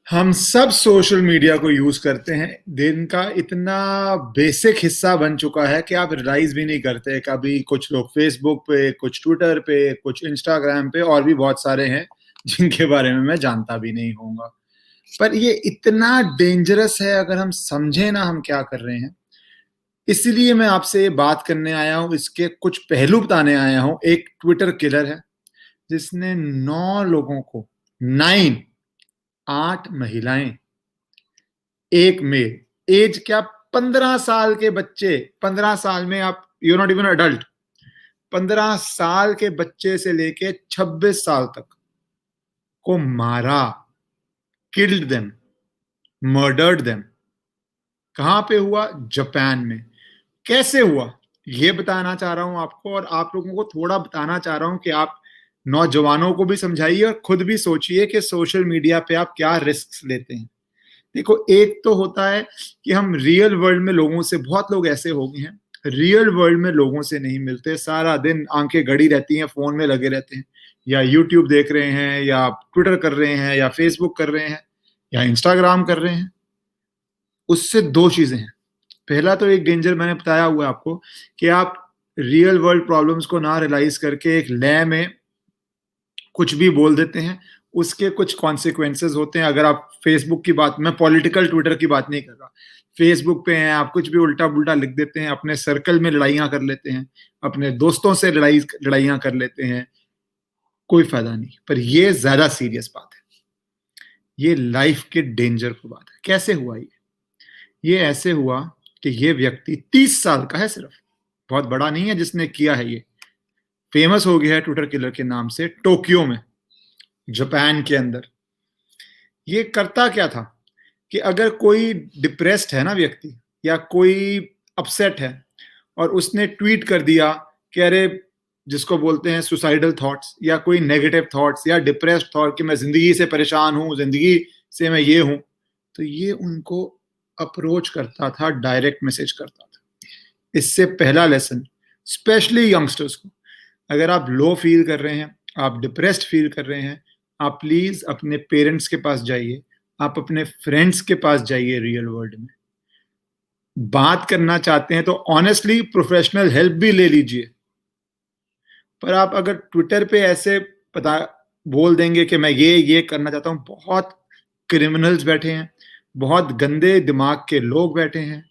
हम सब social media को यूज करते हैं। दिन का इतना बेसिक हिस्सा बन चुका है कि आप रियलाइज भी नहीं करते। कभी कुछ लोग फेसबुक पे, कुछ ट्विटर पे, कुछ इंस्टाग्राम पे, और भी बहुत सारे हैं जिनके बारे में मैं जानता भी नहीं होऊंगा। पर ये इतना डेंजरस है अगर हम समझे ना हम क्या कर रहे हैं। इसीलिए मैं आपसे ये बात करने आया हूं, इसके कुछ पहलू बताने आया हूं। एक ट्विटर किलर है जिसने 9 लोगों को, 9, 8 महिलाएं, एक मेल, एज क्या, 15 साल के बच्चे, 15 साल में आप, यू नॉट इवन अडल्ट, 15 साल के बच्चे से लेके 26 साल तक को मारा, किल्ड देम, मर्डर्ड देम। कहां पे हुआ? जापान में। कैसे हुआ ये बताना चाह रहा हूं आपको, और आप लोगों को थोड़ा बताना चाह रहा हूं कि आप नौजवानों को भी समझाइए और खुद भी सोचिए कि सोशल मीडिया पे आप क्या रिस्क लेते हैं। देखो, एक तो होता है कि हम रियल वर्ल्ड में लोगों से, बहुत लोग ऐसे हो गए हैं रियल वर्ल्ड में लोगों से नहीं मिलते, सारा दिन आंखें गड़ी रहती हैं, फोन में लगे रहते हैं, या यूट्यूब देख रहे हैं, या ट्विटर कर रहे हैं, या फेसबुक कर रहे हैं, या इंस्टाग्राम कर रहे हैं। उससे दो चीजें हैं। पहला तो एक डेंजर मैंने बताया हुआ है आपको कि आप रियल वर्ल्ड प्रॉब्लम्स को ना रियलाइज करके एक लय में कुछ भी बोल देते हैं, उसके कुछ कॉन्सिक्वेंसेस होते हैं। अगर आप फेसबुक की बात, मैं पॉलिटिकल ट्विटर की बात नहीं कर रहा, फेसबुक पे हैं आप, कुछ भी उल्टा पुल्टा लिख देते हैं, अपने सर्कल में लड़ाइयां कर लेते हैं, अपने दोस्तों से लड़ाइयां कर लेते हैं, कोई फायदा नहीं। पर ये ज्यादा सीरियस बात है, ये लाइफ के डेंजर की बात है। कैसे हुआ ये ऐसे हुआ कि ये व्यक्ति 30 साल का है सिर्फ, बहुत बड़ा नहीं है जिसने किया है ये। फेमस हो गया है ट्विटर किलर के नाम से टोक्यो में, जापान के अंदर। ये करता क्या था कि अगर कोई डिप्रेस्ड है ना व्यक्ति, या कोई अपसेट है, और उसने ट्वीट कर दिया कि अरे, जिसको बोलते हैं सुसाइडल थॉट्स, या कोई नेगेटिव थॉट्स, या डिप्रेस्ड थॉट कि मैं जिंदगी से परेशान हूं, जिंदगी से मैं ये हूं, तो ये उनको अप्रोच करता था, डायरेक्ट मैसेज करता था। इससे पहला लेसन, स्पेशली यंगस्टर्स को, अगर आप लो फील कर रहे हैं, आप डिप्रेस्ड फील कर रहे हैं, आप प्लीज अपने पेरेंट्स के पास जाइए, आप अपने फ्रेंड्स के पास जाइए। रियल वर्ल्ड में बात करना चाहते हैं तो ऑनेस्टली प्रोफेशनल हेल्प भी ले लीजिए। पर आप अगर ट्विटर पे ऐसे पता बोल देंगे कि मैं ये करना चाहता हूं, बहुत क्रिमिनल्स बैठे हैं, बहुत गंदे दिमाग के लोग बैठे हैं।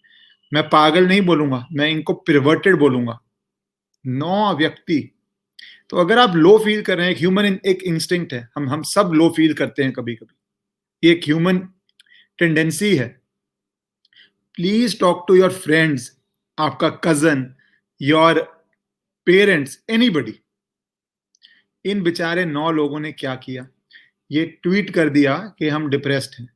मैं पागल नहीं बोलूंगा, मैं इनको पिरवर्टेड बोलूंगा। 9 व्यक्ति। तो अगर आप लो फील कर रहे हैं, एक ह्यूमन, एक इंस्टिंक्ट है, हम सब लो फील करते हैं कभी कभी, ये एक ह्यूमन टेंडेंसी है। Please talk to your friends, आपका कजन, योर पेरेंट्स, एनीबडी। इन बेचारे 9 लोगों ने क्या किया, ये ट्वीट कर दिया कि हम डिप्रेस्ड हैं,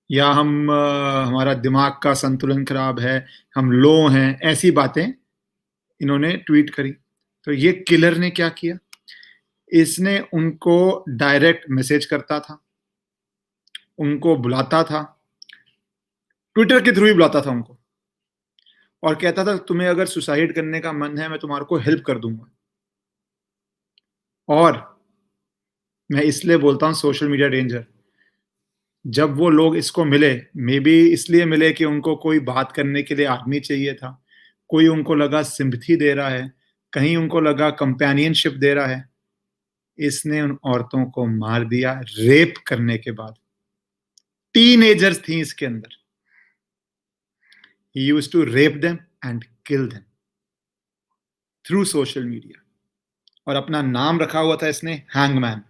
या हमारा दिमाग का संतुलन खराब है, हम लो हैं, ऐसी बातें इन्होंने ट्वीट करी। तो ये किलर ने क्या किया, इसने उनको डायरेक्ट मैसेज करता था, उनको बुलाता था, ट्विटर के थ्रू ही बुलाता था उनको, और कहता था तुम्हें अगर सुसाइड करने का मन है मैं तुम्हारे को हेल्प कर दूंगा। और मैं इसलिए बोलता हूं सोशल मीडिया डेंजर, जब वो लोग इसको मिले, मे बी इसलिए मिले कि उनको कोई बात करने के लिए आदमी चाहिए था, कोई उनको लगा सिंपथी दे रहा है, कहीं उनको लगा कंपेनियनशिप दे रहा है, इसने उन औरतों को मार दिया रेप करने के बाद। टीनेजर्स थी इसके अंदर। He used to rape them and kill them through social media, और अपना नाम रखा हुआ था इसने हैंगमैन।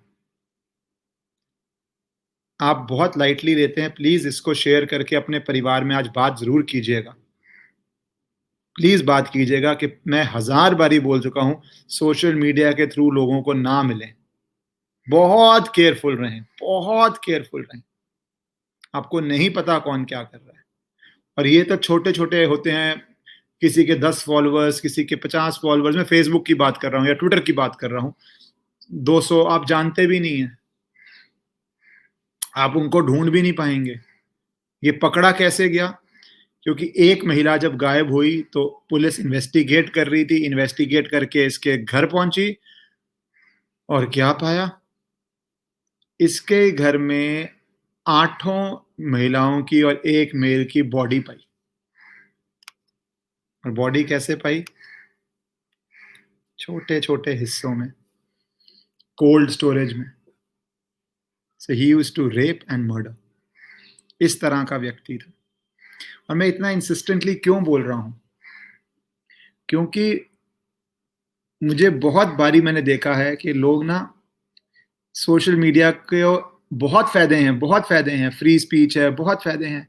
आप बहुत लाइटली लेते हैं, प्लीज इसको शेयर करके अपने परिवार में आज बात जरूर कीजिएगा। प्लीज बात कीजिएगा कि मैं 1000 बारी बोल चुका हूं, सोशल मीडिया के थ्रू लोगों को ना मिलें। बहुत केयरफुल रहें, बहुत केयरफुल रहें। आपको नहीं पता कौन क्या कर रहा है। और ये तो छोटे छोटे होते हैं, किसी के 10 फॉलोअर्स, किसी के 50 फॉलोअर्स। मैं फेसबुक की बात कर रहा हूँ या ट्विटर की बात कर रहा हूँ, 200 आप जानते भी नहीं है, आप उनको ढूंढ भी नहीं पाएंगे। ये पकड़ा कैसे गया? क्योंकि एक महिला जब गायब हुई तो पुलिस इन्वेस्टिगेट कर रही थी, इन्वेस्टिगेट करके इसके घर पहुंची, और क्या पाया? इसके घर में 8 महिलाओं की और 1 मेल की बॉडी पाई। और बॉडी कैसे पाई? छोटे-छोटे हिस्सों में, कोल्ड स्टोरेज में। So he used to rape and murder. इस तरह का व्यक्ति था। और मैं इतना इंसिस्टेंटली क्यों बोल रहा हूँ? क्योंकि मुझे बहुत बारी मैंने देखा है कि लोग ना सोशल मीडिया के बहुत फ़ायदे हैं, फ्री स्पीच है, बहुत फ़ायदे हैं,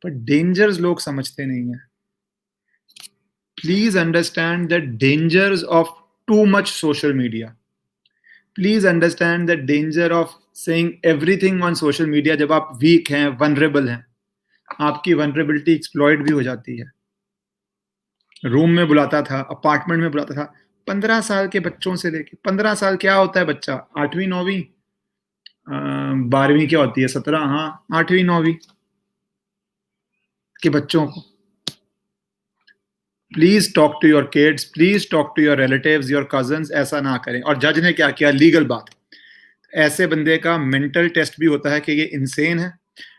पर डेंजर्स लोग समझते नहीं हैं। Please understand the dangers of too much social media. Please understand the danger of saying everything on social media जब आप वीक हैं, वल्नरेबल हैं। आपकी वल्नरेबिलिटी एक्सप्लॉइट भी हो जाती है। रूम में बुलाता था, अपार्टमेंट में बुलाता था, 15 साल के बच्चों से लेके 15 साल क्या होता है बच्चा? 8वीं 9वीं 12वीं क्या होती है? 17 हाँ, 8वीं 9वीं के बच्चों को। Please talk to your kids, please talk to your relatives, your cousins. ऐसा ना करें। और जज ने क्या किया? लीगल बात। ऐसे बंदे का मेंटल टेस्ट भी होता है कि ये इंसेन है,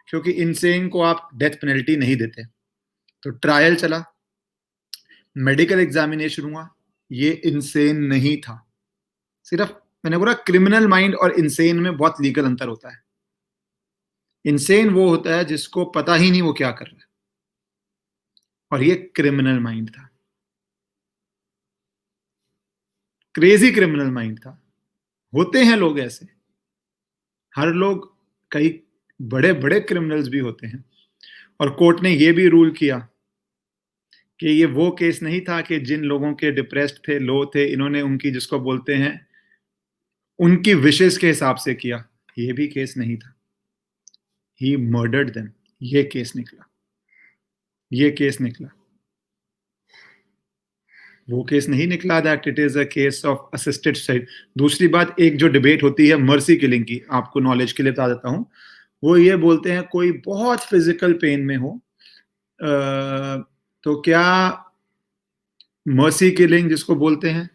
क्योंकि इंसेन को आप डेथ पेनल्टी नहीं देते। तो ट्रायल चला, मेडिकल एग्जामिनेशन हुआ, ये इंसेन नहीं था। सिर्फ मैंने बोला क्रिमिनल माइंड और इंसेन में बहुत लीगल अंतर होता है। इंसेन वो होता है जिसको पता ही नहीं वो क्या कर रहा है, और ये क्रिमिनल माइंड था, क्रेजी क्रिमिनल माइंड था। होते हैं लोग ऐसे, हर लोग, कई बड़े बड़े क्रिमिनल्स भी होते हैं। और कोर्ट ने ये भी रूल किया कि ये वो केस नहीं था कि जिन लोगों के डिप्रेस्ड थे, लो थे, इन्होंने उनकी, जिसको बोलते हैं, उनकी विशेष के हिसाब से किया। ये भी केस नहीं था। He murdered them. ये केस निकला, ये केस निकला। वो केस नहीं निकला that it is a case of assisted suicide. दूसरी बात, एक जो डिबेट होती है मर्सी किलिंग की, आपको नॉलेज के लिए बता देता हूं, वो ये बोलते हैं कोई बहुत फिजिकल पेन में हो तो क्या मर्सी किलिंग जिसको बोलते हैं,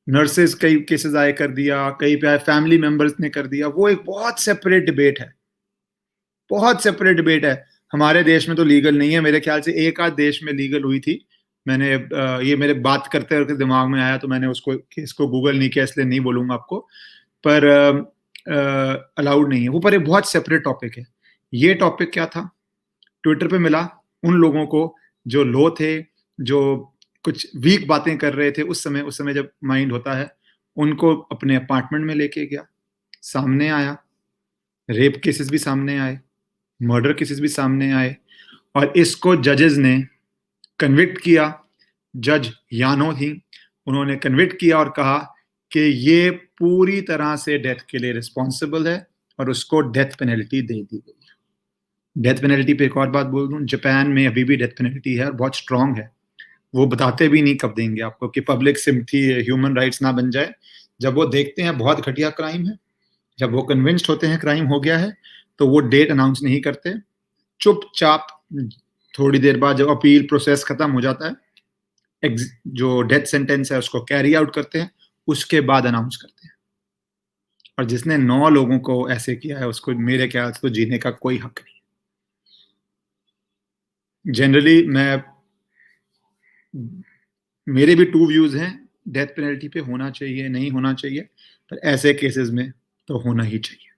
नर्सेज कई केसेस आए कर दिया, कई पे फैमिली मेंबर्स ने कर दिया, वो एक बहुत सेपरेट डिबेट है, बहुत सेपरेट डिबेट है। हमारे देश में तो लीगल नहीं है, मेरे ख्याल से एक आध देश में लीगल हुई थी। मैंने ये मेरे बात करते करते दिमाग में आया, तो मैंने उसको केस को गूगल नहीं किया, इसलिए नहीं बोलूंगा आपको, पर अलाउड नहीं है वो। पर एक बहुत सेपरेट टॉपिक है। ये टॉपिक क्या था? ट्विटर पे मिला उन लोगों को जो लो थे, जो कुछ वीक बातें कर रहे थे उस समय जब माइंड होता है, उनको अपने अपार्टमेंट में लेके गया, सामने आया, रेप केसेस भी सामने आए, मर्डर केसेस भी सामने आए, और इसको जजेस ने कन्विक्ट किया। जज यानो थी, उन्होंने कन्विक्ट किया और कहा कि ये पूरी तरह से डेथ के लिए रिस्पॉन्सिबल है, और उसको डेथ पेनल्टी दे दी गई। डेथ पेनल्टी पे एक और बात बोल दूं, जापान में अभी भी डेथ पेनल्टी है और बहुत स्ट्रांग है। वो बताते भी नहीं कब देंगे आपको, कि पब्लिक सिम्पथी, ह्यूमन राइट्स ना बन जाए। जब वो देखते हैं बहुत घटिया क्राइम है, जब वो कन्विंस्ड होते हैं क्राइम हो गया है, तो वो डेट अनाउंस नहीं करते। चुपचाप थोड़ी देर बाद जब अपील प्रोसेस खत्म हो जाता है, जो डेथ सेंटेंस है उसको कैरी आउट करते हैं, उसके बाद अनाउंस करते हैं। और जिसने 9 लोगों को ऐसे किया है, उसको मेरे ख्याल से तो जीने का कोई हक नहीं। जनरली मेरे भी 2 व्यूज हैं, डेथ पेनल्टी पे होना चाहिए, नहीं होना चाहिए, पर ऐसे केसेस में तो होना ही चाहिए।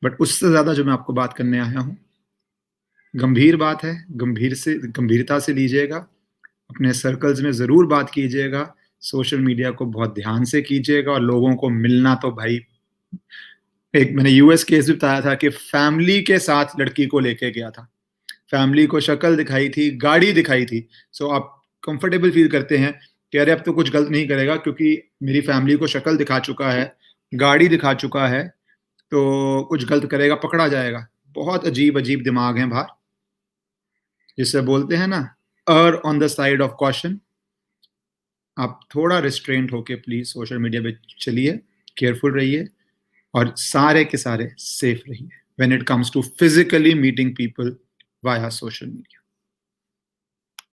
बट उससे ज्यादा जो मैं आपको बात करने आया हूं, गंभीर बात है, गंभीरता से लीजिएगा, अपने सर्कल्स में जरूर बात कीजिएगा, सोशल मीडिया को बहुत ध्यान से कीजिएगा, और लोगों को मिलना तो भाई, एक मैंने यूएस केस भी बताया था कि फैमिली के साथ लड़की को लेके गया था, फैमिली को शक्ल दिखाई थी, गाड़ी दिखाई थी। सो आप कंफर्टेबल फील करते हैं कि अरे अब तो कुछ गलत नहीं करेगा, क्योंकि मेरी फैमिली को शक्ल दिखा चुका है, गाड़ी दिखा चुका है, तो कुछ गलत करेगा, पकड़ा जाएगा। बहुत अजीब अजीब दिमाग हैं बाहर, जिससे बोलते हैं ना, err on the side of caution. आप थोड़ा रिस्ट्रेंट होके प्लीज सोशल मीडिया पे चलिए, केयरफुल रहिए, और सारे के सारे सेफ रहिए when it comes to physically meeting people via social media.